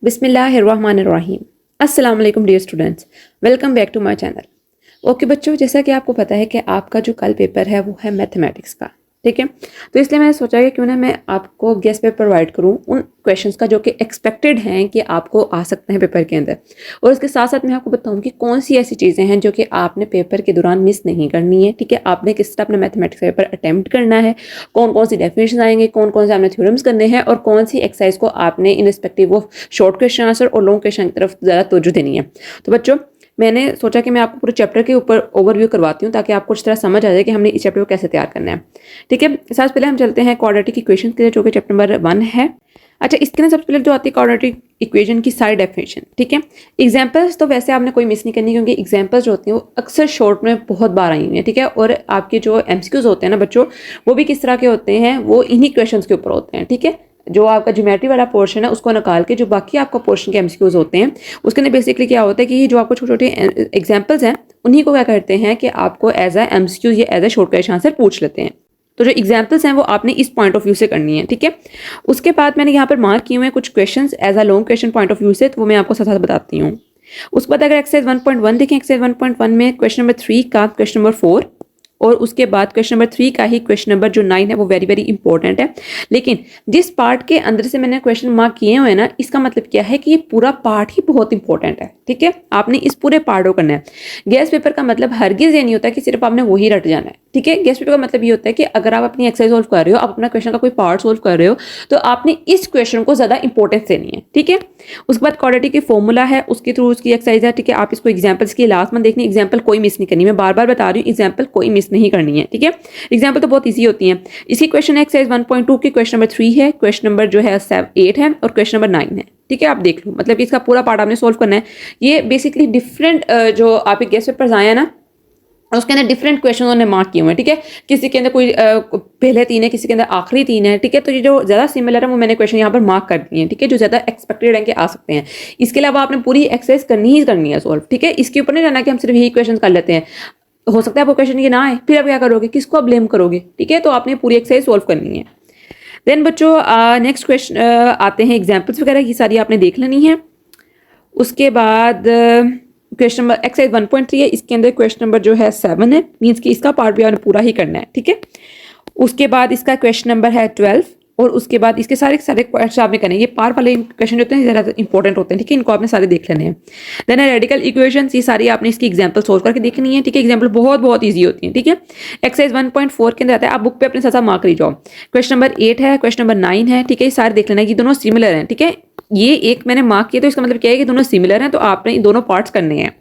बिस्मिल्लाहिर्रहमानिर्रहीम। अस्सलाम वालेकुम dear students, welcome back to my channel. Okay बच्चों, जैसा कि आपको पता है कि आपका जो कल पेपर है वो है मैथमेटिक्स का, ठीक है। तो इसलिए मैंने सोचा कि क्यों ना मैं आपको गेस्ट पेपर प्रोवाइड करूं उन क्वेश्चंस का जो कि एक्सपेक्टेड हैं कि आपको आ सकते हैं पेपर के अंदर, और उसके साथ साथ मैं आपको बताऊं कि कौन सी ऐसी चीज़ें हैं जो कि आपने पेपर के दौरान मिस नहीं करनी है, ठीक है। आपने किस तरह अपना मैथमेटिक्स पेपर अटैम्प्ट करना है, कौन कौन सी डेफिनेशन आएंगे, कौन कौन से आपने थ्योरम्स करने हैं, और कौन सी एक्सरसाइज को आपने in respective of short question answer और लॉन्ग क्वेश्चन की तरफ ज़्यादा तवज्जो देनी है। तो बच्चों, मैंने सोचा कि मैं आपको पूरे चैप्टर के ऊपर ओवरव्यू करवाती हूँ ताकि आपको इस तरह समझ आ जाए कि हमने इस चैप्टर को कैसे तैयार करना है, ठीक है। सबसे पहले हम चलते हैं क्वाड्रेटिक इक्वेशन के लिए, जो कि चैप्टर नंबर 1 है। अच्छा, इसके ना सबसे पहले जो आती है क्वाड्रेटिक इक्वेशन की सारी डेफिनेशन, ठीक है। एग्जांपल्स तो वैसे आपने कोई मिस नहीं करनी, क्योंकि एग्जांपल्स जो होती हैं वो अक्सर शॉर्ट में बहुत बार आई हुई हैं, ठीक है। और आपके जो एमसीक्यूज होते हैं ना बच्चों, वो भी किस तरह के होते हैं, वो इन्हीं क्वेश्चंस के ऊपर होते हैं, ठीक है। जो आपका ज्योमेट्री वाला पोर्शन है उसको निकाल के जो बाकी आपका पोर्शन के एमसीक्यूज होते हैं उसके अंदर बेसिकली क्या होता है कि जो आपको छोटे छोटे एग्जांपल्स हैं उन्हीं को क्या करते हैं कि आपको एज अ एमसीक्यू या as a short question answer पूछ लेते हैं। तो जो एग्जांपल्स हैं वो आपने इस पॉइंट ऑफ व्यू से करनी है, ठीक है। उसके बाद मैंने यहाँ पर मार्क किए हुए हैं कुछ questions as a long question point of view से, तो वो मैं आपको साथ साथ बताती हूँ। उसके बाद अगर एक्सरसाइज 1.1 देखें, एक्सरसाइज 1.1 में क्वेश्चन नंबर 3 का क्वेश्चन नंबर 4, और उसके बाद क्वेश्चन नंबर 3 का ही क्वेश्चन नंबर जो 9 है वो वेरी वेरी इंपॉर्टेंट है। लेकिन जिस पार्ट के अंदर से मैंने क्वेश्चन मार्क किए हुए हैं ना, इसका मतलब क्या है कि ये पूरा पार्ट ही बहुत इंपॉर्टेंट है, ठीक है। आपने इस पूरे पार्ट को करना है। गेस्ट पेपर का मतलब हरगिज ये नहीं होता कि सिर्फ आपने वही रट जाना है, ठीक है। गेस्ट पेपर का मतलब ये होता है कि अगर आप अपनी एक्सरसाइज सोल्व कर रहे हो, आप अपना क्वेश्चन का कोई पार्ट सोल्व कर रहे हो, तो आपने इस क्वेश्चन को ज्यादा इंपॉर्टेंस देनी है, ठीक है। उसके बाद क्वाड्रेटिक की फॉर्मूला है, उसके थ्रू उसकी एक्सरसाइज है, ठीक है। आप इसको एग्जाम्पल्स की लास्ट में देखनी, एग्जाम्पल कोई मिस नहीं करनी, मैं बार बार बता रही हूँ, एग्जाम्पल कोई मिस नहीं करनी है, ठीक है। एग्जाम्पल तो बहुत ईजी होती है। इसी क्वेश्चन एक्सरसाइज 1.2 की क्वेश्चन नंबर 3 है, क्वेश्चन नंबर जो है 8 है, और क्वेश्चन नंबर 9 है, ठीक है। आप देख लो, मतलब इसका पूरा पार्ट आपने सोल्व करना है। ये बेसिकली डिफरेंट जो आपके गेस्ट पेपर्स आए हैं ना, उसके अंदर डिफरेंट क्वेश्चन उन्होंने मार्क किए हुए हैं, ठीक है। किसी के अंदर कोई पहले 3 है, किसी के अंदर आखिरी 3 है, ठीक है। तो ये जो ज़्यादा सिमिलर है वो मैंने क्वेश्चन यहाँ पर मार्क कर दिए हैं, ठीक है, जो ज़्यादा एक्सपेक्टेड है कि आ सकते हैं। इसके अलावा आपने पूरी एक्सरसाइज करनी ही करनी है सोल्व, ठीक है। इसके ऊपर नहीं रहना कि हम सिर्फ यही क्वेश्चन कर लेते हैं, हो सकता है आपको क्वेश्चन ये ना आए, फिर आप क्या करोगे, किसको आप ब्लेम करोगे, ठीक है। तो आपने पूरी एक्सरसाइज सोल्व करनी है। देन बच्चों नेक्स्ट क्वेश्चन आते हैं, एग्जाम्पल्स वगैरह की सारी आपने देख लेनी है। उसके बाद क्वेश्चन नंबर एक्सरसाइज 1.3 है, इसके अंदर क्वेश्चन नंबर जो है 7 है, मीन्स कि इसका पार्ट भी आपने पूरा ही करना है, ठीक है। उसके बाद इसका क्वेश्चन नंबर है 12, और उसके बाद इसके सारे क्वेश्चन आपने करने हैं। ये पार्ट वाले क्वेश्चन होते हैं ज़्यादा इंपॉर्टेंट होते हैं, ठीक है, इनको आपने सारे देख लेने हैं। देन रेडिकल इक्वेशंस, ये सारी आपने इसकी एग्जांपल सोल्व करके देखनी है, ठीक है। एग्जांपल बहुत बहुत ईजी होती है, ठीक है। एक्सरसाइज 1.4 के अंदर आता है, आप बुक पे अपने साथ साथ मार्क करी जाओ। क्वेश्चन नंबर 8 है, क्वेश्चन नंबर 9 है, ठीक है। ये सारे देख लेना, ये दोनों सिमिलर हैं, ठीक है। ये एक मैंने मार्क किया तो इसका मतलब क्या है कि दोनों सिमिलर हैं, तो आपने इन दोनों पार्ट्स करने हैं।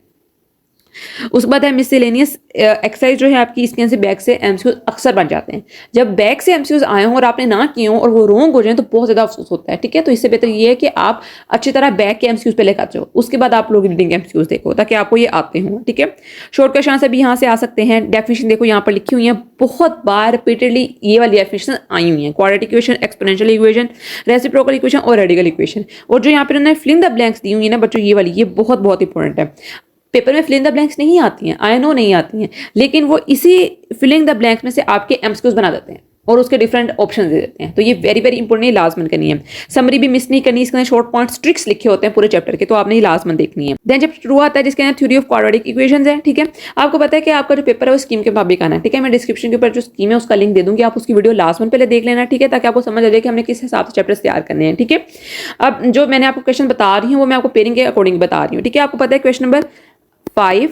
उसके बाद है मिसलेनियस एक्सरसाइज, जो है आपकी इसके अंदर से बैक से एमसीक्यूज अक्सर बन जाते हैं। जब बैक से एमसीक्यूज आए हों और आपने ना किए हों और वो रॉन्ग हो जाए तो बहुत ज़्यादा अफसोस होता है, ठीक है। तो इससे बेहतर ये है कि आप अच्छी तरह बैक के एमसीक्यूज पहले कर जाओ, उसके बाद आप लोग रीडिंग एमसीक्यूज देखो ताकि आपको ये आते हों, ठीक है। शॉर्ट क्वेश्चन से भी यहाँ से आ सकते हैं। डेफिनेशन देखो यहाँ पर लिखी हुई है, बहुत बार रिपीटेडली ये वाली डेफिनेशन आई हुई है, quadratic equation, exponential equation, reciprocal equation और रेडिकल इक्वेशन। और जो यहाँ पर उन्होंने फिलिंग द ब्लैंक्स दी हुई है ना बच्चों, ये वाली, ये बहुत बहुत इंपॉर्टेंट है। पेपर में फिलिंग द ब्लैंक्स नहीं आती हैं, आई नो नहीं आती हैं, लेकिन वो इसी फिलिंग द ब्लैंक्स में से आपके एमसीक्यूज बना देते हैं और उसके डिफरेंट ऑप्शन दे देते हैं। तो ये वेरी वेरी इंपॉर्टेंट है, लाजमन करनी है। समरी भी मिस नहीं करनी, इसके अंदर शॉर्ट पॉइंट्स ट्रिक्स लिखे होते हैं पूरे चैप्टर के, तो आपने ये लाजमन देखनी है। देन जब टू आता है जिसके अंदर थ्योरी ऑफ क्वाड्रेटिक इक्वेशंस है, ठीक है। आपको पता है कि आपका जो पेपर है वो स्कीम के मुताबिक आना है, ठीक है। मैं डिस्क्रिप्शन के ऊपर जो स्कीम है उसका लिंक दे दूंगी, आप उसकी वीडियो लाजमन पहले देख लेना, ठीक है, ताकि आपको समझ आ जाए कि हमने किस हिसाब से चैप्टर्स तैयार करने हैं, ठीक है। अब जो मैंने आपको क्वेश्चन बता रही हूँ वो मैं आपको पेयरिंग के अकॉर्डिंग बता रही हूँ, ठीक है। आपको पता है क्वेश्चन नंबर 5,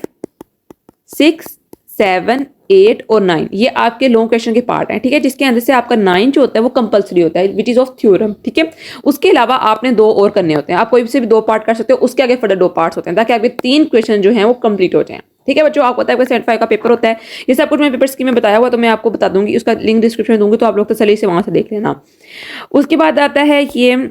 6, 7, 8 और 9 ये आपके लॉन्ग क्वेश्चन के पार्ट हैं, ठीक है। जिसके अंदर से आपका 9 जो होता है वो कंपलसरी होता है, विच इज ऑफ थ्योरम, ठीक है। उसके अलावा आपने 2 और करने होते हैं, आप कोई से भी 2 पार्ट कर सकते हो, उसके आगे फर्दर 2 पार्ट्स होते हैं ताकि आपके 3 क्वेश्चन जो हैं वो कंप्लीट हो जाएं, ठीक है बच्चों। आपको पता है 75 का पेपर होता है, ये सब कुछ मैं पेपर स्कीम में बताया हुआ, तो मैं आपको बता दूंगी, उसका लिंक डिस्क्रिप्शन में दूंगी, तो आप लोग तसल्ली से वहां से देख लेना। उसके बाद आता है ये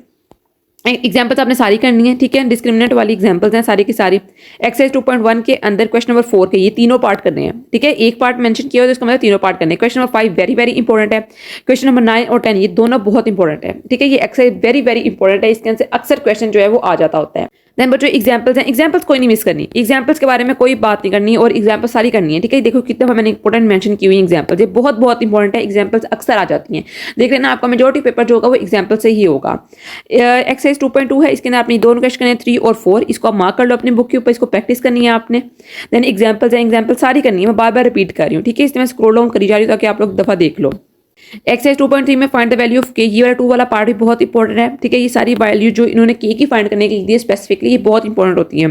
एग्जाम्पल्स आपने सारी करनी है, ठीक है। डिस्क्रिमिनेंट वाली एग्जाम्पल्स हैं सारी की सारी। एक्सरसाइज 2.1 के अंदर क्वेश्चन नंबर 4 के ये तीनों पार्ट करने हैं, ठीक है। एक पार्ट मेंशन किया हो तो इसका मतलब तीनों पार्ट करने हैं। Question number 5 very very important है, क्वेश्चन नंबर 9 और 10 ये दोनों बहुत इंपॉर्टेंट है, ठीक है। ये एक्सरसाइज वेरी वेरी इंपॉर्टेंट है, इसके अंदर अक्सर क्वेश्चन जो है वो आ जाता होता है। देन बच्चों एग्जाम्पल्स हैं, एग्जाम्पल्स कोई नहीं मिस करनी, एग्जाम्पल्स के बारे में कोई बात नहीं करनी और एग्जाम्पल सारी करनी है, ठीक है। देखो कितना मैंने इंपॉर्टेंट मेंशन की हुई एग्जाम्पल्स, ये बहुत बहुत इंपॉर्टेंट है। एग्जाम्पल्स अक्सर आ जाती हैं, देख लेना आपका मेजॉरिटी पेपर जो होगा वो एग्जाम्पल से ही होगा। एक्सरसाइज एक्सरसाइज 2.2 है, इसके अंदर आपने दोनों क्वेश्चन है 3 और 4, इसको आप मार्क कर लो अपनी बुक के ऊपर, इसको प्रैक्टिस करनी है आपने। देन एग्जाम्पल्स है, एग्जाम्पल सारी करनी है, मैं बार बार रिपीट कर रही हूँ, ठीक है। इसमें मैं स्क्रॉल डाउन करी जा रही हूँ ताकि आप लोग दफा देख लो। एक्सरसाइज 2.3 में फाइंड द वैल्यू ऑफ के, ये वाला 2 वाला पार्ट भी बहुत इंपॉर्टेंट है, ठीक है। ये सारी वैल्यू जो इन्होंने के की फाइंड करने के लिए स्पेसिफिकली, ये बहुत इंपॉर्टेंट होती है।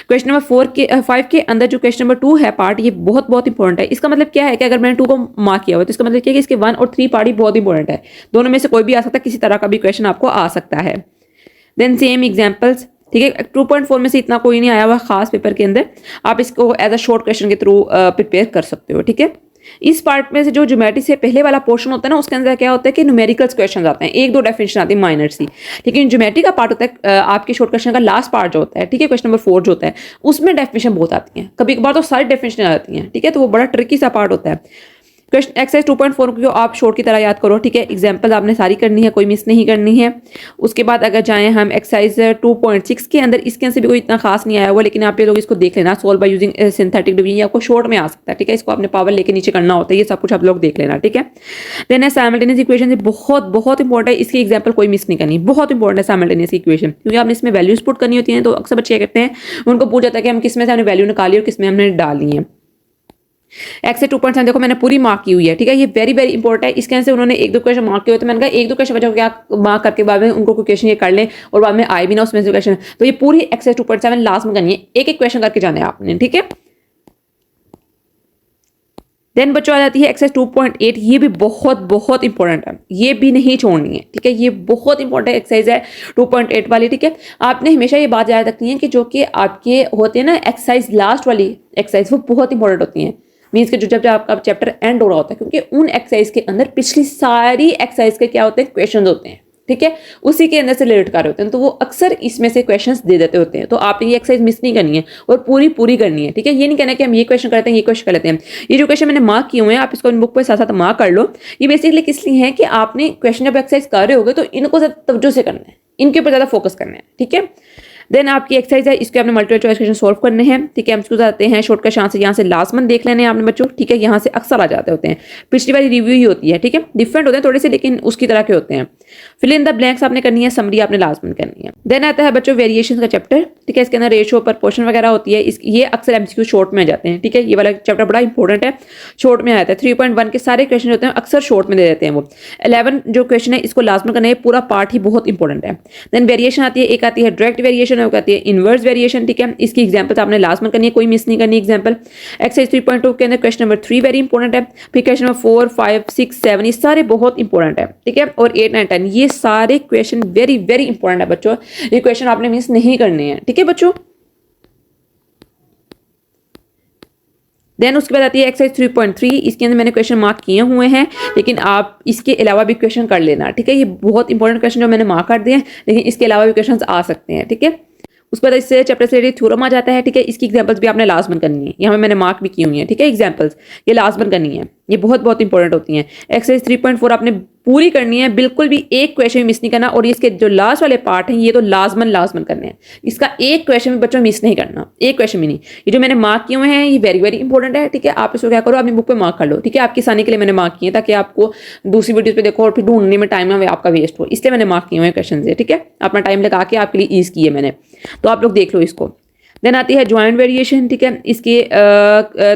क्वेश्चन नंबर 5 के अंदर जो क्वेश्चन नंबर 2 है पार्ट, ये बहुत बहुत इंपॉर्टेंट है। इसका मतलब क्या है कि अगर मैंने 2 को मार्क किया हुआ तो इसका मतलब क्या है कि इसके 1 और 3 पार्ट ही बहुत इंपॉर्टेंट है। दोनों में से कोई भी आ सकता है, किसी तरह का भी क्वेश्चन आपको आ सकता है। देन सेम एग्जाम्पल्स, ठीक है। 2.4 में से इतना कोई नहीं आया हुआ खास पेपर के अंदर, आप इसको एज अ शॉर्ट क्वेश्चन के थ्रू प्रिपेयर कर सकते हो, ठीक है। इस पार्ट में से जो ज्योमेट्री से पहले वाला पोर्शन होता है ना, उसके अंदर क्या होता है कि न्यूमेरिकल्स क्वेश्चन आते हैं, 1-2 डेफिनेशन आती है माइनर सी। लेकिन ज्योमेट्री का पार्ट होता है आपके शॉर्ट क्वेश्चन का लास्ट पार्ट जो होता है, ठीक है, क्वेश्चन नंबर 4 जो होता है, उसमें डेफिनेशन बहुत आती हैं, कभी कभार तो सारी डेफिनेशन आती हैं, ठीक है। तो वो बड़ा ट्रिकी सा पार्ट होता है। क्वेश्चन एक्सरसाइज 2.4 को आप शॉर्ट की तरह याद करो, ठीक है। एग्जाम्पल आपने सारी करनी है, कोई मिस नहीं करनी है। उसके बाद अगर जाएं हम एक्सरसाइज 2.6 के अंदर, इसके अंदर भी कोई इतना खास नहीं आया हुआ, लेकिन आप ये लोग इसको देख लेना, solve by using synthetic division, ये आपको शॉर्ट में आ सकता है, ठीक है। इसको आपने पावर लेके नीचे करना होता है, ये सब कुछ आप लोग देख लेना, ठीक है। देन है साइमल्टेनियस इक्वेशन, बहुत बहुत इंपॉर्टेंट है, इसकी एग्जाम्पल कोई मिस नहीं करनी, बहुत इंपॉर्टेंट है साइमल्टेनियस इक्वेशन, क्योंकि आपने इसमें वैल्यूज पुट करनी होती है। तो अक्सर बच्चे कहते हैं, उनको पूछ जाता है कि हम किस में से हमने वैल्यू निकाली और किस में हमने डाली है। एक्सरसाइज 2.7 देखो मैंने पूरी मार्क की हुई है, ठीक है। ये वेरी वेरी इंपॉर्टेंट है। इसके अंदर उन्होंने 1-2 क्वेश्चन मार्क किए हुए, तो मैंने कहा 1-2 क्वेश्चन बच्चों को क्या मार्क करके बाद में उनको कोई क्वेश्चन ये कर लें और बाद में आए भी ना उसमें से क्वेश्चन, तो ये पूरी एक्सरसाइज 2.7 लास्ट में करनी है, एक एक क्वेश्चन करके जाना है आपने, ठीक है। देन बच्चों आ जाती है एक्सरसाइज 2.8, ये भी बहुत बहुत इंपॉर्टेंट है, ये भी नहीं छोड़नी है, ठीक है। ये बहुत इंपॉर्टेंट एक्सरसाइज है 2.8 वाली, ठीक है। आपने हमेशा ये बात याद रखनी है कि जो कि आपके होते हैं ना एक्सरसाइज लास्ट वाली एक्सरसाइज, वो बहुत इंपॉर्टेंट होती हैं। मीन्स कि जब आपका चैप्टर एंड हो रहा होता है, क्योंकि उन एक्सरसाइज के अंदर पिछली सारी एक्सरसाइज के क्या होते हैं, क्वेश्चन होते हैं, ठीक है, उसी के अंदर से रिलेट कर रहे होते हैं, तो वो अक्सर इसमें से क्वेश्चंस दे देते होते हैं। तो आपने ये एक्सरसाइज मिस नहीं करनी है और पूरी करनी है, ठीक है। ये नहीं कहना कि हम ये क्वेश्चन करते हैं, ये क्वेश्चन कर लेते हैं। ये जो क्वेश्चन मैंने मार्क किए हुए हैं, आप इसको बुक पे साथ साथ मार्क कर लो। ये बेसिकली किस लिए है कि आपने क्वेश्चन जब एक्सरसाइज कर रहे होगे तो इनको तवज्जो से करना है, इनके ऊपर ज्यादा फोकस करना है, ठीक है। देन आपकी एक्सरसाइज है, इसके आपने मल्टीपल चॉइस क्वेश्चन सॉल्व करने हैं, ठीक है। हम इसको जाते हैं शॉर्टकट यहाँ से लाजमन देख लेने हैं आपने बच्चों, ठीक है। यहाँ से अक्सर आ जाते होते हैं, पिछली वाली रिव्यू ही होती है, ठीक है। डिफरेंट होते हैं थोड़े से, लेकिन उसकी तरह के होते हैं। फिल इन द ब्लैंक्स आपने करनी है, समरी आपने लाजमन करनी है। देन आता है बच्चों वेरिएशन का चैप्टर, ठीक है। इसके अंदर रेशियो प्रपोर्शन वगैरह होती है, ये अक्सर एमसीक्यू शॉर्ट में आ जाते हैं, ठीक है। ये वाला चैप्टर बड़ा इंपॉर्टेंट है, शॉर्ट में आता है। 3.1 के सारे क्वेश्चन होते हैं अक्सर शॉर्ट में दे देते हैं वो। 11 जो क्वेश्चन है इसको लाजमन करना है, पूरा पार्ट ही बहुत इंपॉर्टेंट है। देन वेरिएशन आती है, एक आती है डायरेक्ट वेरिएशन, एक आती है इनवर्स वेरिएशन, ठीक है। इसकी एग्जांपल्स आपने लाजमन करनी है, कोई मिस नहीं करनी एग्जांपल। एक्सरसाइज 3.2 के अंदर क्वेश्चन नंबर 3 वेरी इंपॉर्टेंट है, फिर क्वेश्चन नंबर 4, 5, 6, 7 ये सारे बहुत इंपॉर्टेंट है, ठीक है। और 8, 9, 10 ये सारे क्वेश्चन वेरी वेरी इंपॉर्टेंट है बच्चों, ये क्वेश्चन आपने मिस नहीं करने हैं, ठीक है बच्चों। देन उसके बाद आती है एक्सरसाइज 3.3, इसके अंदर मैंने क्वेश्चन मार्क किए हुए हैं, लेकिन आप इसके अलावा भी क्वेश्चन कर लेना, ठीक है। ये बहुत इंपॉर्टेंट क्वेश्चन जो मैंने मार्क कर दिए हैं, लेकिन इसके अलावा भी क्वेश्चन आ सकते हैं, ठीक है। उसके बाद इससे चैप्टर से रिलेटेड थ्योरम आ जाता है, ठीक है। इसकी एग्जांपल्स भी आपने लाजमन करनी है, यहाँ पे मैंने मार्क भी की हुई है, ठीक है। एग्जांपल्स ये लाजमन करनी है, ये बहुत बहुत इंपॉर्टेंट होती हैं। एक्सरसाइज 3.4 आपने पूरी करनी है, बिल्कुल भी एक क्वेश्चन भी मिस नहीं करना। और इसके जो लास्ट वाले पार्ट हैं ये तो लाजमन करने हैं, इसका एक क्वेश्चन भी बच्चों मिस नहीं करना, एक क्वेश्चन भी नहीं। ये जो मैंने मार्क किए हुए हैं ये वेरी वेरी इंपॉर्टेंट है, ठीक है। आप इसको क्या करो, अपनी बुक पे मार्क कर लो, ठीक है। आपकी आसानी के लिए मैंने मार्क किए ताकि आपको दूसरी वीडियोस पे देखो और फिर ढूंढने में टाइम ना आपका वेस्ट हो, इसलिए मैंने मार्क किए हुए क्वेश्चन से, ठीक है। अपना टाइम लगा के आपके लिए ईज किए मैंने, तो आप लोग देख लो इसको। देन आती है ज्वाइंट वेरिएशन, ठीक है। इसके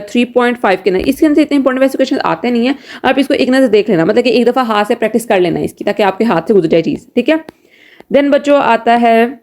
3.5 के अंदर, इसके अंदर इतने इंपॉर्टेंट वैसे क्वेश्चन आते नहीं है, आप इसको एक नजर देख लेना, मतलब कि एक दफा हाथ से प्रैक्टिस कर लेना इसकी, ताकि आपके हाथ से गुजर जाए चीज, ठीक है। देन बच्चों आता है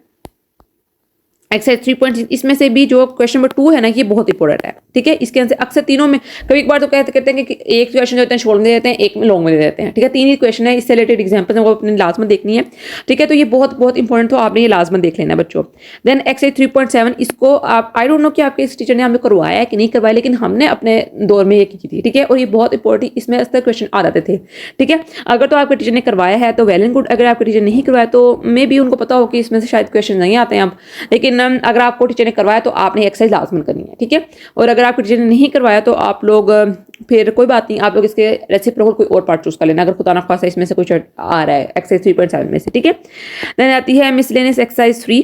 एक्सरसाइज 3.6, इसमें से भी जो क्वेश्चन नंबर 2 है ना ये बहुत इंपॉर्टेंट है, ठीक है। इसके अंदर अक्सर तीनों में कभी एक बार तो कहते हैं कि एक क्वेश्चन जो होते हैं शॉर्ट में दे देते हैं, एक में लॉन्ग में दे देते हैं, ठीक है। 3 ही क्वेश्चन है, इससे रिलेटेड एग्जांपल है वो अपने लाजमन देखनी है, ठीक है। तो ये बहुत बहुत इंपॉर्टेंट, तो आपने ये लाजमन देख लेना बच्चों। देन एक्सरसाइज 3.7 इसको आप आई डोंट नो कि आपके इस टीचर ने हमें करवाया है कि नहीं करवाया, लेकिन हमने अपने दौर में ये की थी, ठीक है। और ये बहुत इंपॉर्टेंट, इसमें अक्सर क्वेश्चन आ जाते थे, ठीक है। अगर तो आपके टीचर ने करवाया है तो वेल एंड गुड, अगर आपके टीचर नहीं करवाया तो मे भी उनको पता हो कि इसमें से शायद क्वेश्चन नहीं आते हैं अब, लेकिन अगर आपको टीचर ने करवाया तो आपने एक्सरसाइज लाजमन करनी है, ठीक है। और अगर आपके टीचर ने नहीं करवाया तो आप लोग फिर कोई बात नहीं, आप लोग इसके रेसिप्रोकल कोई और पार्ट चूज कर लेना, अगर खुदा ना खासा इसमें से कुछ आ रहा है एक्सरसाइज 3.7 में से, ठीक है। देन आती है मिसलेनियस एक्सरसाइज 3,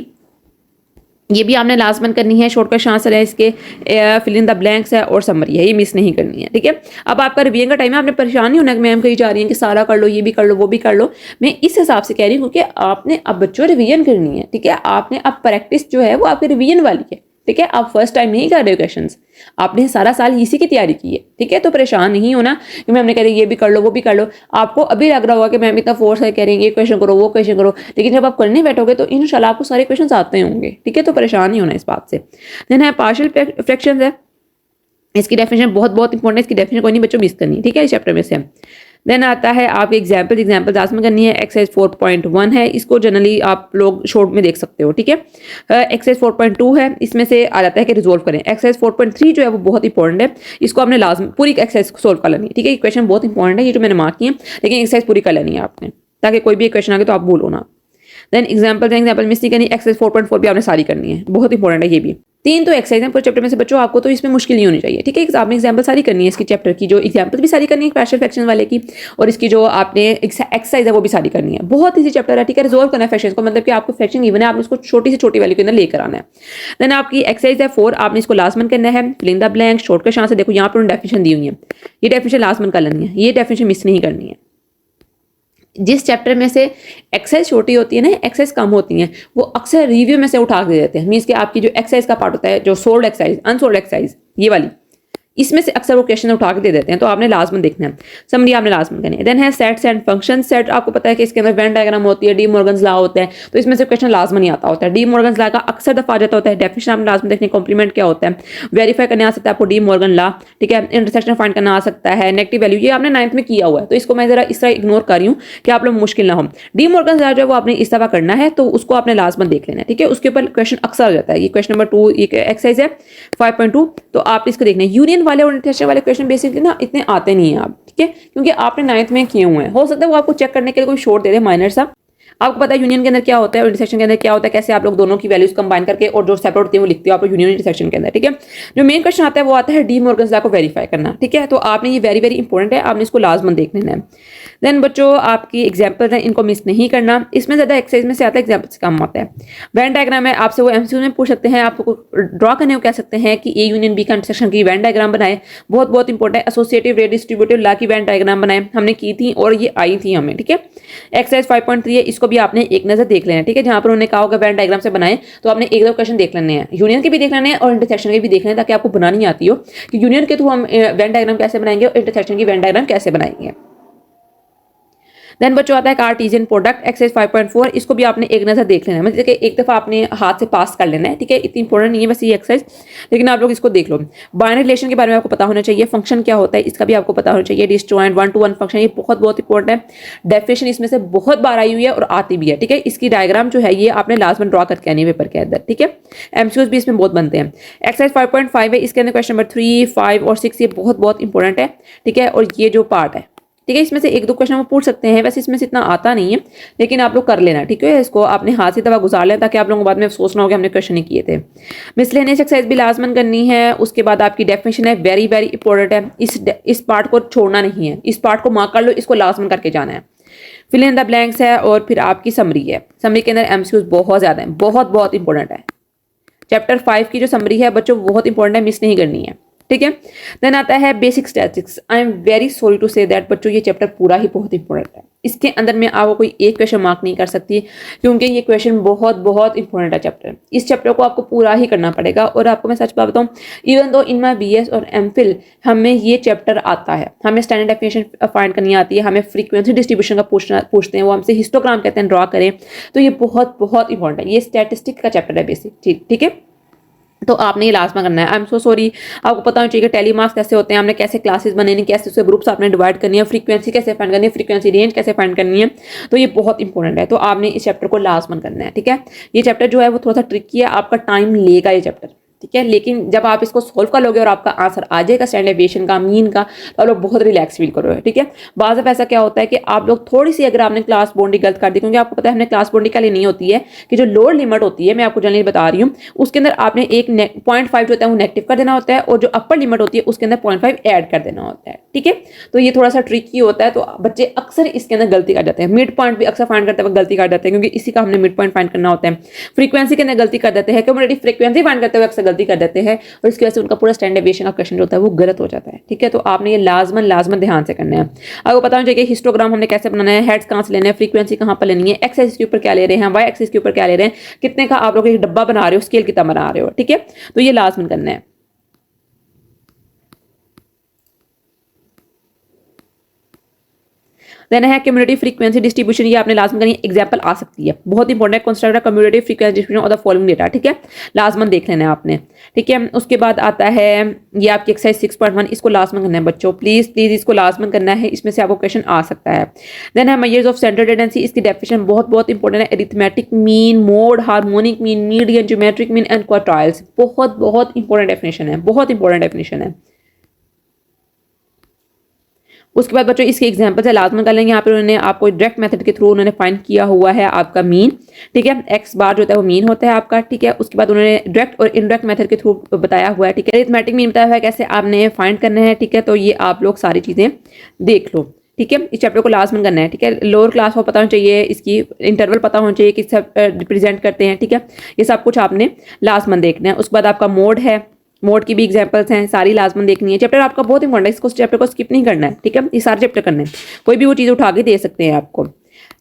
ये भी आपने लाजमन करनी है। शॉर्टकट आंसर है इसके, फिल इन द ब्लैंक्स है और समरी है, ये मिस नहीं करनी है। ठीक है, अब आपका रिवीजन का टाइम है, आपने परेशान नहीं होना कि मैम कही जा रही है कि सारा कर लो, ये भी कर लो, वो भी कर लो। मैं इस हिसाब से कह रही हूँ क्योंकि आपने अब बच्चों रिवीजन करनी है। ठीक है, आपने अब प्रैक्टिस जो है वो आपकी रिवीजन वाली है। ठीक है, आप फर्स्ट टाइम नहीं कर रहे हो क्वेश्चंस, आपने सारा साल इसी की तैयारी की है। ठीक है, तो परेशान नहीं होना कि मैम ने कह रही ये भी कर लो, वो भी कर लो। आपको अभी लग रहा होगा कि मैम इतना फोर्स है, कह रही है ये क्वेश्चन करो, वो क्वेश्चन करो, लेकिन जब आप करने बैठोगे तो इंशाल्लाह आपको सारे क्वेश्चन आते होंगे। ठीक है, तो परेशान नहीं होना इस बात से। देन है पार्शियल फ्रैक्शंस है, इसकी डेफिनेशन बहुत बहुत इंपॉर्टेंट है, इसकी डेफिनेशन कोई नहीं बच्चों मिस करनी। ठीक है, इस चैप्टर में से। देन आता है आपके एग्जाम्पल लाजमी करनी है। एक्सरसाइज 4.1 है, इसको जनरली आप लोग शॉर्ट में देख सकते हो। ठीक है, एक्सरसाइज 4.2 है, इसमें से आ जाता है कि रिजोल्व करें। एक्सरसाइज 4.3 जो है वो बहुत इंपॉर्टेंट है, इसको आपने लाजमी पूरी एक्सरसाइज सोल्व कर लेनी है। ठीक है, क्वेश्चन बहुत इंपॉर्टेंट है, ये जो मैंने मार्क किए, लेकिन एक्सरसाइज पूरी कर लेनी है आपने, ताकि कोई भी क्वेश्चन आगे तो आप भूलो ना। देन एग्जाम्पल मिस नहीं करनी। एक्सरसाइज 4.4 भी आपने सारी करनी है, बहुत इंपॉर्टेंट है ये भी। 3 तो एक्सरसाइज है पूरे चैप्टर में से बच्चों, आपको तो इसमें मुश्किल नहीं होनी चाहिए। ठीक है, आपने एग्जाम्पल सारी करनी है इसकी, चैप्टर की जो एग्जाम्पल भी सारी करनी है पार्शियल फ्रैक्शन वाले की, और इसकी जो आपने एक्सरसाइज है वो भी सारी करनी है। बहुत ईजी चैप्टर है। ठीक है, रिजोल्व करना है फ्रैक्शन को, मतलब कि आपको फ्रैक्शन गिवन है, आपने उसको छोटी से छोटी वैल्यू के अंदर लेकर आना है। देन आपकी एक्सरसाइज है 4, आपने इसको लाजमन करना है। Fill in the blank, shortcut answer देखो यहाँ पर डेफिनेशन दी हुई है, ये डेफिनेशन लाजमन कर लेनी है, ये डेफिनेशन मिस नहीं करनी है। जिस चैप्टर में से एक्सरसाइज छोटी होती है ना, एक्सरसाइज कम होती हैं, वो अक्सर रिव्यू में से उठा के दे देते हैं। मीन्स कि आपकी जो एक्सरसाइज का पार्ट होता है, जो सोल्ड एक्सरसाइज, अनसोल्ड एक्सरसाइज, ये वाली, इसमें से अक्सर वो क्वेश्चन उठा के दे देते हैं, तो आपने लाजमन देखना है। समरी आपने लाजमन करनी है। देन है सेट्स एंड फंक्शन। सेट आपको पता है कि इसके अंदर वेन डायग्राम होती है, डी मॉर्गन्स लॉ होता है, तो इसमें से क्वेश्चन लाजमन ही आता होता है। डी मॉर्गन्स लॉ का अक्सर दफा आ जाता होता है। डेफिनेशन आपने लाजमन देखनी, कॉम्प्लीमेंट क्या होता है, वेरीफाई करने आ सकता है आपको डी मॉर्गन लॉ। ठीक है, इंटरसेक्शन फाइंड करना आ सकता है, नेगेटिव वैल्यू, ये आपने 9th में किया हुआ है, तो इसको मैं जरा इस तरह इग्नोर कर रही हूँ कि आप लोग मुश्किल ना हो। डी मॉर्गन लॉ जो है वो आपने इस दफा करना है, तो उसको आपने लाजमन देख लेना है। ठीक है, उसके ऊपर क्वेश्चन अक्सर आ जाता है। ये क्वेश्चन नंबर 2 एक्सरसाइज है 5.2, तो आप इसको देखना है। यूनियन वाले और इंटरसेक्शन वाले क्वेश्चन बेसिकली ना इतने आते नहीं है आप, ठीक है, क्योंकि आपने 9th में किए हुए हैं। हो सकता है वो आपको चेक करने के लिए कोई शॉर्ट दे दे माइनर सा। आपको पता है यूनियन के अंदर क्या होता है और इंटरसेक्शन के अंदर क्या होता है, कैसे आप लोग दोनों की वैल्यूज कंबाइन करके और जो सेपरेट होती है वो लिखते हो आप लोग यूनियन इंटरसेक्शन के अंदर। ठीक है, जो मेन क्वेश्चन आता है वो आता है डी मॉर्गन्स लॉ को वेरीफाई करना। ठीक है, तो आपने ये वेरी वेरी इंपॉर्टेंट है, आपने इसको लाजमन देख लेना है। देन बच्चों आपकी एग्जाम्पल्स हैं, इनको मिस नहीं करना। इसमें ज्यादा एक्सरसाइज में से आता है, एग्जाम्पल से कम आता है। वेन डायग्राम है, आपसे वो एमसीक्यू में पूछ सकते हैं, आपको ड्रॉ करने को कह सकते हैं कि ए यूनियन बी का इंटरसेक्शन की वेन डायग्राम बनाए, बहुत बहुत इंपॉर्टेंट है। एसोसिएटिव रेडिस्ट्रीब्यूटिव लॉ की वेन डायग्राम बनाए, हमने की थी और ये आई थी हमें। ठीक है, एक्सरसाइज 5.3 है, इसको भी आपने एक नजर देख लेना है। ठीक है, जहां पर उन्होंने कहा होगा वेन डायग्राम से बनाए, तो आपने एक दो क्वेश्चन देख लेने हैं, यूनियन के भी देख लेने हैं और इंटरसेक्शन के भी देख लेने हैं, ताकि आपको बनानी आती हो कि यूनियन के थ्रू हम वेन डायग्राम कैसे बनाएंगे और इंटरसेक्शन की वेन डायग्राम कैसे बनाएंगे। देन बच्चों आता है कार्टेशियन प्रोडक्ट, एक्सरसाइज 5.4, इसको भी आपने एक नजर देख लेना है, मतलब कि एक दफा आपने हाथ से पास कर लेना है। ठीक है, इतनी इंपॉर्टेंट नहीं है वैसे ये एक्सरसाइज, लेकिन आप लोग इसको देख लो। बाइनरी रिलेशन के बारे में आपको पता होना चाहिए, फंक्शन क्या होता है इसका भी आपको पता होना चाहिए, डिसजॉइंट, 1-to-1 फंक्शन, ये बहुत बहुत इंपॉर्टेंट है। डेफिनेशन इसमें से बहुत बार आई हुई है और आती भी है। ठीक है, इसकी डायग्राम जो है ये आपने लाजमन ड्रॉ करके आनी है पेपर के अंदर। ठीक है, एमसीक्यूज भी इसमें बहुत बनते हैं। एक्सरसाइज 5.5 है, इसके अंदर क्वेश्चन नंबर 3, 5 और 6 ये बहुत बहुत इंपॉर्टेंट है। ठीक है, और ये जो पार्ट है, ठीक है, इसमें से एक दो क्वेश्चन वो पूछ सकते हैं, वैसे इसमें से इतना आता नहीं है, लेकिन आप लोग कर लेना। ठीक है, इसको आपने हाथ से दवा गुजार लें, ताकि आप लोगों को बाद में अफसोस ना हो कि हमने क्वेश्चन नहीं किए थे। मिसलेनियस एक्सरसाइज भी लाजमन करनी है। उसके बाद आपकी डेफिनेशन है, वेरी वेरी इंपॉर्टेंट है, इस पार्ट को छोड़ना नहीं है, इस पार्ट को मार्क कर लो, इसको लाजमन करके जाना है। फिल इन द ब्लैंक्स है और फिर आपकी समरी है। समरी के अंदर एमसीक्यूज बहुत ज्यादा है, बहुत बहुत इंपॉर्टेंट है। चैप्टर 5 की जो समरी है बच्चों बहुत इंपॉर्टेंट है, मिस नहीं करनी है। ठीक है, देन आता है basic statistics. I am very sorry to say that बच्चों ये चैप्टर पूरा ही बहुत इंपॉर्टेंट है। इसके अंदर मैं आपको कोई एक क्वेश्चन मार्क नहीं कर सकती, क्योंकि ये क्वेश्चन बहुत बहुत इंपॉर्टेंट है चैप्टर। इस चैप्टर को आपको पूरा ही करना पड़ेगा। और आपको मैं सच बात बताऊं, इवन दो इन माई बीएस और एमफिल हमें ये चैप्टर आता है, हमें स्टैंडर्ड डेफिनेशन फाइंड करनी आती है, हमें फ्रीक्वेंसी डिस्ट्रीब्यूशन का पूछते हैं, वो हमसे हिस्टोग्राम कहते हैं ड्रॉ करें, तो ये बहुत बहुत इंपॉर्टेंट है। ये स्टैटिस्टिक का चैप्टर है बेसिक। ठीक है, तो आपने ये लाजमा करना है। आई एम सो सॉरी, आपको पता होना चाहिए कि टेली मार्क्स कैसे होते हैं, हमने कैसे क्लासेस बनानी, कैसे उसके ग्रुप्स आपने डिवाइड करनी है, फ्रीक्वेंसी कैसे फाइंड करनी है, फ्रीक्वेंसी रेंज कैसे फाइंड करनी है, तो ये बहुत इंपॉर्टेंट है। तो आपने इस चैप्टर को लाजमन करना है। ठीक है, ये चैप्टर जो है वो थोड़ा सा ट्रिकी है, आपका टाइम लेगा ये चैप्टर। ठीक है। लेकिन जब आप इसको सोल्व कर लोगे और आपका आंसर आ जाएगा स्टैंडर्ड डेविएशन का, मीन का, तो आप लोग बहुत रिलैक्स फील करोगे, ठीक है। बाज़ दफ़ा ऐसा क्या होता है कि आप लोग थोड़ी सी अगर आपने क्लास बाउंड्री गलत कर दी, क्योंकि आपको पता है हमने क्लास बाउंड्री के लिए नहीं होती है कि जो लोअर लिमिट होती है, मैं आपको जनरली बता रही हूँ, उसके अंदर आपने एक 0.5 जो होता है वो नेगेटिव कर देना होता है, और जो अपर लिमिट होती है उसके अंदर 0.5 ऐड कर देना होता है, ठीक है। तो ये थोड़ा सा ट्रिकी होता है, तो बच्चे अक्सर इसके अंदर गलती कर जाते हैं। मिड पॉइंट भी अक्सर फाइंड करते वक्त गलती कर जाते हैं, क्योंकि इसी का हमने मिड पॉइंट फाइंड करना होता है। फ्रीक्वेंसी के अंदर गलती कर देते हैं, क्यूमुलेटिव फ्रीक्वेंसी फाइंड करते हुए अक्सर गलती कर देते हैं, और इसकी वजह से उनका पूरा स्टैंडर्ड डेविएशन का क्वेश्चन जो होता है वो गलत हो जाता है, ठीक है। तो आपने ये लाजमन ध्यान से करना है। आपको पता होना चाहिए कि हिस्टोग्राम हमने कैसे बनाना है, हेड्स कहाँ से लेना है, फ्रीक्वेंसी कहाँ पर लेनी है, एक्स एक्सिस के ऊपर क्या ले रहे हैं, वाई एक्सिस के ऊपर क्या ले रहे हैं, कितने का आप लोग एक डब्बा बना रहे हो, स्केल कितना बना रहे हो, ठीक है। तो ये लाजमन करना है। देन है क्यूमुलेटिव फ्रीक्वेंसी डिस्ट्रीब्यूशन, ये आपने लाजमन करनी है। एग्जांपल आ सकती है, बहुत इंपॉर्टेंट कंस्ट्रक्ट है cumulative frequency distribution of the following data, ठीक है। लाजमन देख लेना है आपने, ठीक है। उसके बाद आता है ये आपकी एक्सरसाइज 6.1, इसको लाजमन करना है बच्चों, प्लीज इसको लाजमन करना है, इसमें से आपको क्वेश्चन आ सकता है। देन है मेजर्स ऑफ सेंट्रल टेंडेंसी, इसकी डेफिनेशन बहुत इंपॉर्टेंट है। Arithmetic mean, mode, harmonic mean, median, geometric mean and quartiles, बहुत इंपॉर्टेंट डेफिनेशन है, बहुत इंपॉर्टेंट डेफिनेशन है। उसके बाद बच्चों इसके एग्जांपल से लाजमन कर लेंगे। यहाँ पे उन्होंने आपको डायरेक्ट मेथड के थ्रू उन्होंने फाइंड किया हुआ है आपका मीन, ठीक है। एक्स बार जो होता है वो मीन होता है आपका, ठीक है। उसके बाद उन्होंने डायरेक्ट और इनडायरेक्ट मेथड के थ्रू बताया हुआ है, ठीक है। अरिथमेटिक मीन बताया हुआ है कैसे आपने फाइंड करना है, ठीक है। तो ये आप लोग सारी चीजें देख लो, ठीक है। इस चैप्टर को लाजमन करना है, ठीक है। लोअर क्लास को पता होना चाहिए, इसकी इंटरवल पता होना चाहिए, किस रिप्रेजेंट करते हैं, ठीक है। ये सब कुछ आपने लाजमन देखना है। उसके बाद आपका मोड है, मोड की भी एग्जांपल्स हैं, सारी लाजमन देखनी है। चैप्टर आपका बहुत इंपॉर्टेंट है, इसको चैप्टर को स्किप नहीं करना है, ठीक है। ये सारे चैप्टर करने हैं, कोई भी वो चीज़ उठा के दे सकते हैं आपको।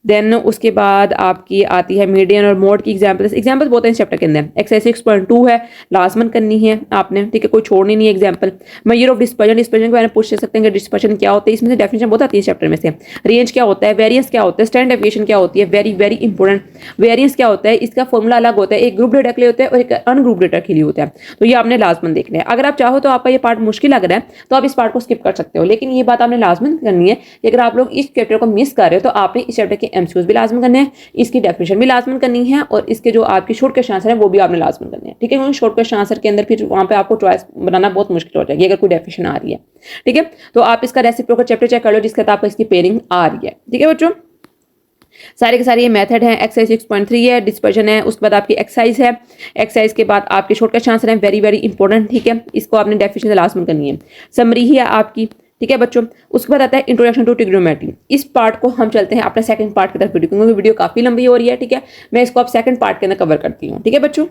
देन उसके बाद आपकी आती है मीडियन और मोड की एग्जांपल्स बहुत हैं इस चैप्टर के अंदर। एक्सरसाइज 6.2 है, लाजमन करनी है आपने, ठीक है, कोई छोड़नी नहीं है एग्जांपल। मेजर ऑफ डिस्पर्जन के बारे में पूछ सकते हैं कि डिस्पर्जन क्या होता है, इसमें से डेफिनेशन बहुत आती है इस चैप्टर में से। रेंज क्या होता है, वेरियंस क्या होता है, स्टैंडर्ड डेविएशन क्या होती है, वेरी इंपॉर्टेंट। वेरियंस क्या होता है, इसका फॉर्मूला अलग होता है, एक ग्रुप डेटा के लिए होता है और एक अनग्रुप डेटा के लिए होता है। तो ये आपने लाजमन देखना है। अगर आप चाहो तो आपका ये पार्ट मुश्किल लग रहा है तो आप इस पार्ट को स्किप कर सकते हो, लेकिन ये बात आपने लाजमन करनी है कि अगर आप लोग इस चैप्टर को मिस कर रहे हो तो आपने इस चैप्टर के एमसीक्यूज भी लाजमन करने हैं, इसकी डेफिनेशन भी लाजमन करनी है, और इसके जो आपकी शॉर्ट क्वेश्चन आंसर है वो भी आपने लाजमन करने हैं, ठीक है। क्योंकि शॉर्ट क्वेश्चन आंसर के अंदर फिर वहां पे आपको चॉइस बनाना बहुत मुश्किल हो जाएगी अगर कोई डेफिनेशन आ रही है, ठीक है। तो आप इसका रेसिप्रोकल चैप्टर चेक कर लो जिसके साथ आपको इसकी पेयरिंग आ रही है, ठीक है बच्चों। सारे के सारे ये मेथड है। एक्सरसाइज 6.3 है, डिस्पर्जन है, उसके बाद आपकी एक्सरसाइज है, एक्सरसाइज के बाद आपके शॉर्ट क्वेश्चन आंसर है, वेरी इंपॉर्टेंट, ठीक है। इसको आपने डेफिनेशन से लाजमन करनी है। समरी ही है आपकी, ठीक है बच्चों। उसके बाद आता है इंट्रोडक्शन टू ट्रिग्नोमेट्री। इस पार्ट को हम चलते हैं अपने सेकंड पार्ट की तरफ वीडियो, क्योंकि वीडियो काफी लंबी हो रही है, ठीक है। मैं इसको अब सेकंड पार्ट के अंदर कवर करती हूँ, ठीक है बच्चों।